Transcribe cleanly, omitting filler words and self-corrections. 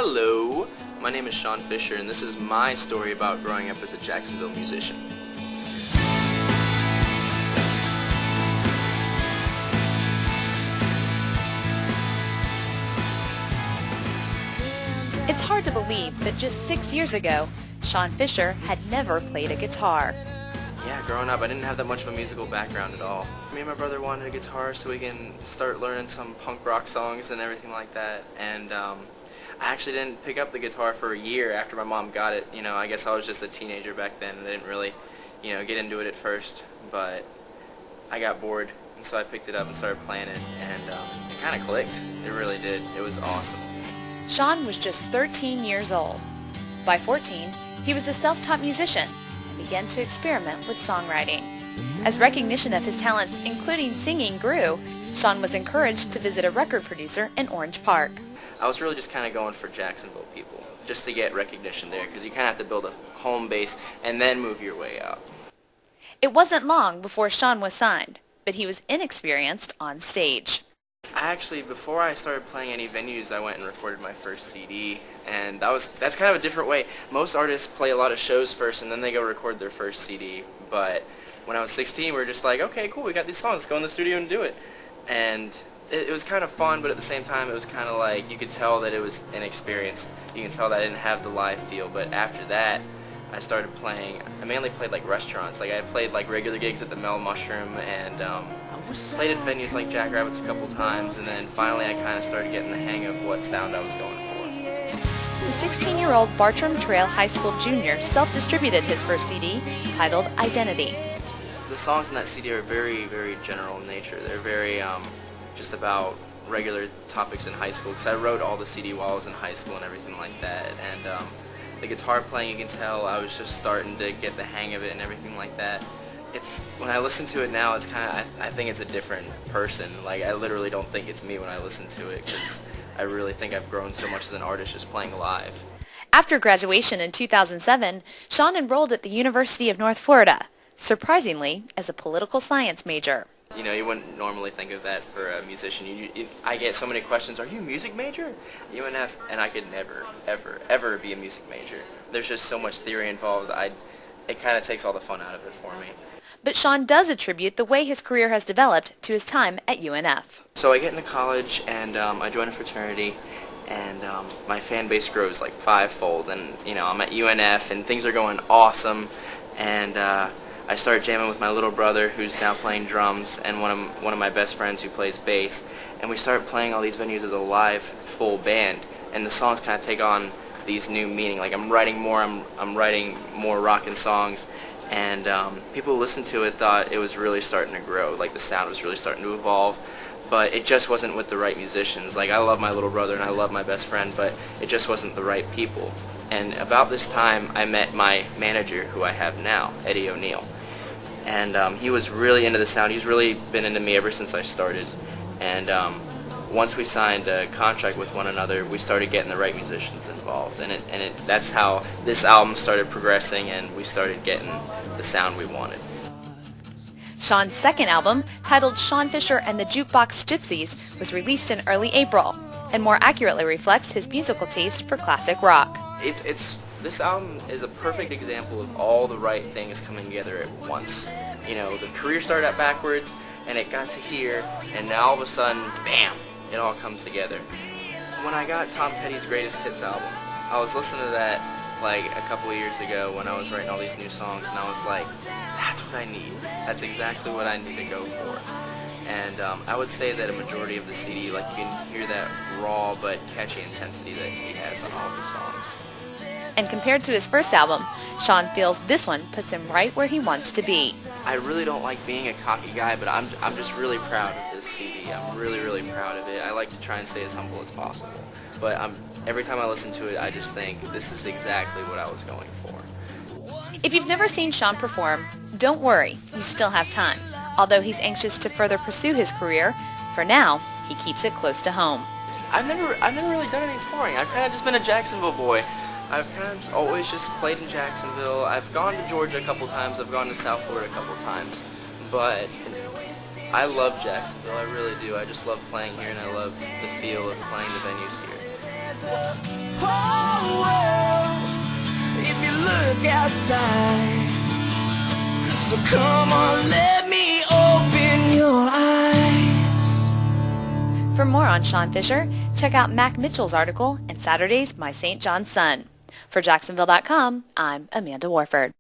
Hello, my name is Shawn Fisher, and this is my story about growing up as a Jacksonville musician. It's hard to believe that just 6 years ago, Shawn Fisher had never played a guitar. Yeah, growing up, I didn't have that much of a musical background at all. Me and my brother wanted a guitar so we can start learning some punk rock songs and everything like that. And I actually didn't pick up the guitar for a year after my mom got it. You know, I guess I was just a teenager back then and I didn't really, get into it at first. But I got bored, and so I picked it up and started playing it, and it kind of clicked. It really did. It was awesome. Shawn was just 13 years old. By 14, he was a self-taught musician and began to experiment with songwriting. As recognition of his talents, including singing, grew, Shawn was encouraged to visit a record producer in Orange Park. I was really just kind of going for Jacksonville people, just to get recognition there, because you kind of have to build a home base and then move your way out. It wasn't long before Shawn was signed, but he was inexperienced on stage. Before I started playing any venues, I went and recorded my first CD, and that's kind of a different way. Most artists play a lot of shows first, and then they go record their first CD, but when I was 16, we were just like, okay, cool, we got these songs, let's go in the studio and do it. And it was kind of fun, but at the same time, it was kind of like, you could tell that it was inexperienced. You can tell that I didn't have the live feel, but after that, I started playing. I mainly played like restaurants. Like I played like regular gigs at the Mel Mushroom, and played at venues like Jackrabbits a couple times, and then finally I kind of started getting the hang of what sound I was going for. The 16-year-old Bartram Trail High School junior self-distributed his first CD, titled Identity. The songs in that CD are very, very general in nature. They're very just about regular topics in high school, because I wrote all the CD while I was in high school and everything like that. And the guitar playing, you can tell I was just starting to get the hang of it and everything like that. When I listen to it now, it's kind of, I think it's a different person. Like, I literally don't think it's me when I listen to it, because I really think I've grown so much as an artist just playing live. After graduation in 2007, Shawn enrolled at the University of North Florida, surprisingly, as a political science major. You know, you wouldn't normally think of that for a musician. I get so many questions, are you a music major? UNF, and I could never, ever, ever be a music major. There's just so much theory involved, it kind of takes all the fun out of it for me. But Shawn does attribute the way his career has developed to his time at UNF. So I get into college, and I join a fraternity, and my fan base grows like fivefold, and I'm at UNF, and things are going awesome, and I started jamming with my little brother, who's now playing drums, and one of my best friends who plays bass, and we started playing all these venues as a live, full band, and the songs kind of take on these new meaning. Like I'm writing more rockin' songs, and people who listened to it thought it was really starting to grow, like the sound was really starting to evolve, but it just wasn't with the right musicians. Like, I love my little brother and I love my best friend, but it just wasn't the right people. And about this time, I met my manager, who I have now, Eddie O'Neill. And he was really into the sound. He's really been into me ever since I started. And once we signed a contract with one another, we started getting the right musicians involved. And that's how this album started progressing, and we started getting the sound we wanted. Shawn's second album, titled Shawn Fisher and the Jukebox Gypsies, was released in early April, and more accurately reflects his musical taste for classic rock. This album is a perfect example of all the right things coming together at once. The career started out backwards, and it got to here, and now all of a sudden, bam, it all comes together. When I got Tom Petty's Greatest Hits album, I was listening to that like a couple of years ago when I was writing all these new songs, and I was like, that's what I need. That's exactly what I need to go for. And I would say that a majority of the CD, like, you can hear that raw but catchy intensity that he has on all of his songs. And compared to his first album, Shawn feels this one puts him right where he wants to be. I really don't like being a cocky guy, but I'm just really proud of this CD. I'm really, really proud of it. I like to try and stay as humble as possible. But every time I listen to it, I just think this is exactly what I was going for. If you've never seen Shawn perform, don't worry, you still have time. Although he's anxious to further pursue his career, for now, he keeps it close to home. I've never really done any touring. I've kind of just been a Jacksonville boy. I've kind of always just played in Jacksonville. I've gone to Georgia a couple times. I've gone to South Florida a couple times. But I love Jacksonville. I really do. I just love playing here, and I love the feel of playing the venues here. look outside. So come on, let me open your eyes. For more on Shawn Fisher, check out Mac Mitchell's article in Saturday's My St. John's Sun. For Jacksonville.com, I'm Amanda Warford.